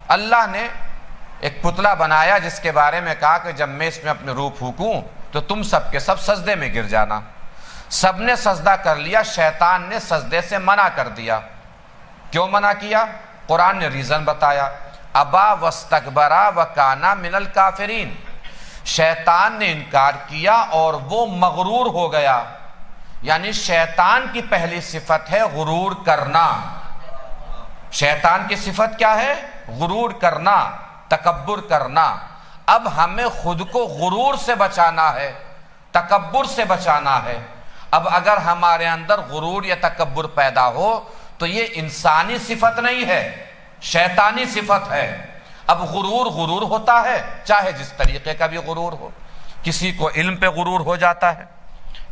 اللہ نے ایک پتلا بنایا جس کے بارے میں کہا کہ جب میں اس میں اپنی روح پھونکوں تو تم سب کے سب سجدے میں گر جانا۔ سب نے سجدہ کر لیا، شیطان نے سجدے سے منع کر دیا۔ کیوں منع کیا؟ قرآن نے ریزن بتایا، ابا واستکبرا وکانا من الکافرین، شیطان نے انکار کیا اور وہ مغرور ہو گیا۔ یعنی شیطان کی پہلی صفت ہے غرور کرنا۔ شیطان کی صفت کیا ہے؟ غرور کرنا، تکبر کرنا۔ اب ہمیں خود کو غرور سے بچانا ہے، تکبر سے بچانا ہے۔ اب اگر ہمارے اندر غرور یا تکبر پیدا ہو تو یہ انسانی صفت نہیں ہے، شیطانی صفت ہے۔ اب غرور ہوتا ہے، چاہے جس طریقے کا بھی غرور ہو۔ کسی کو علم پہ غرور ہو جاتا ہے،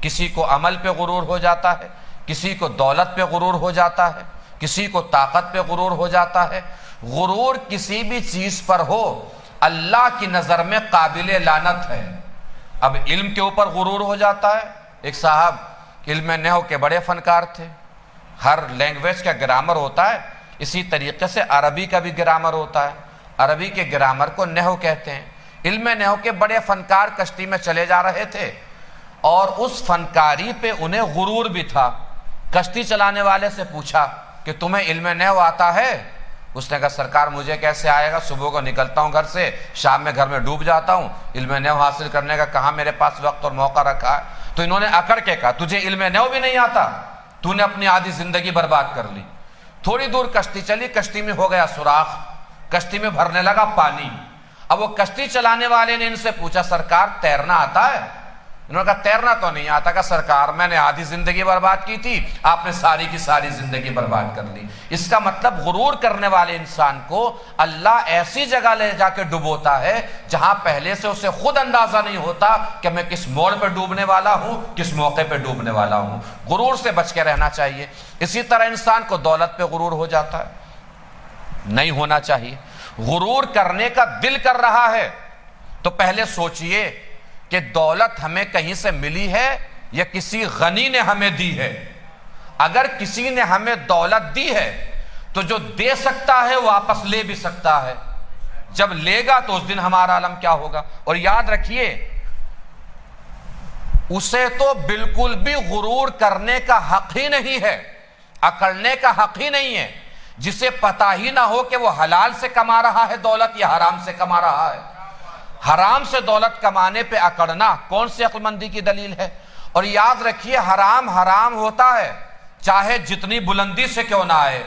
کسی کو عمل پہ غرور ہو جاتا ہے، کسی کو دولت پہ غرور ہو جاتا ہے، کسی کو طاقت پہ غرور ہو جاتا ہے۔ غرور کسی بھی چیز پر ہو اللہ کی نظر میں قابل لعنت ہے۔ اب علم کے اوپر غرور ہو جاتا ہے۔ ایک صاحب علم نحو کے بڑے فنکار تھے، ہر لینگویج کا گرامر ہوتا ہے، اسی طریقے سے عربی کا بھی گرامر ہوتا ہے، عربی کے گرامر کو نحو کہتے ہیں۔ علم نحو کے بڑے فنکار کشتی میں چلے جا رہے تھے اور اس فنکاری پہ انہیں غرور بھی تھا۔ کشتی چلانے والے سے پوچھا کہ تمہیں علم نحو آتا ہے؟ اس نے کہا سرکار مجھے کیسے آئے گا، صبح کو نکلتا ہوں گھر سے، شام میں گھر میں ڈوب جاتا ہوں، علم نحو حاصل کرنے کا کہاں میرے پاس وقت اور موقع رکھا ہے۔ تو انہوں نے اکڑ کے کہا تجھے علم نحو بھی نہیں آتا، تو نے اپنی آدھی زندگی برباد کر لی۔ تھوڑی دور کشتی چلی، کشتی میں ہو گیا سوراخ، کشتی میں بھرنے لگا پانی۔ اب وہ کشتی چلانے والے نے ان سے پوچھا سرکار تیرنا آتا ہے؟ انہوں نے کہا تیرنا تو نہیں آتا۔ کہا سرکار میں نے آدھی زندگی برباد کی تھی، آپ نے ساری کی ساری زندگی برباد کر لی۔ اس کا مطلب غرور کرنے والے انسان کو اللہ ایسی جگہ لے جا کے ڈبوتا ہے جہاں پہلے سے اسے خود اندازہ نہیں ہوتا کہ میں کس موڑ پہ ڈوبنے والا ہوں، کس موقع پہ ڈوبنے والا ہوں۔ غرور سے بچ کے رہنا چاہیے۔ اسی طرح انسان کو دولت پہ غرور ہو جاتا ہے، نہیں ہونا چاہیے۔ غرور کرنے کا دل کر رہا ہے تو پہلے سوچئے کہ دولت ہمیں کہیں سے ملی ہے یا کسی غنی نے ہمیں دی ہے۔ اگر کسی نے ہمیں دولت دی ہے تو جو دے سکتا ہے واپس لے بھی سکتا ہے، جب لے گا تو اس دن ہمارا عالم کیا ہوگا۔ اور یاد رکھیے اسے تو بالکل بھی غرور کرنے کا حق ہی نہیں ہے، اکڑنے کا حق ہی نہیں ہے، جسے پتہ ہی نہ ہو کہ وہ حلال سے کما رہا ہے دولت یا حرام سے کما رہا ہے۔ حرام سے دولت کمانے پہ اکڑنا کون سی عقل مندی کی دلیل ہے؟ اور یاد رکھیے حرام حرام ہوتا ہے چاہے جتنی بلندی سے کیوں نہ آئے۔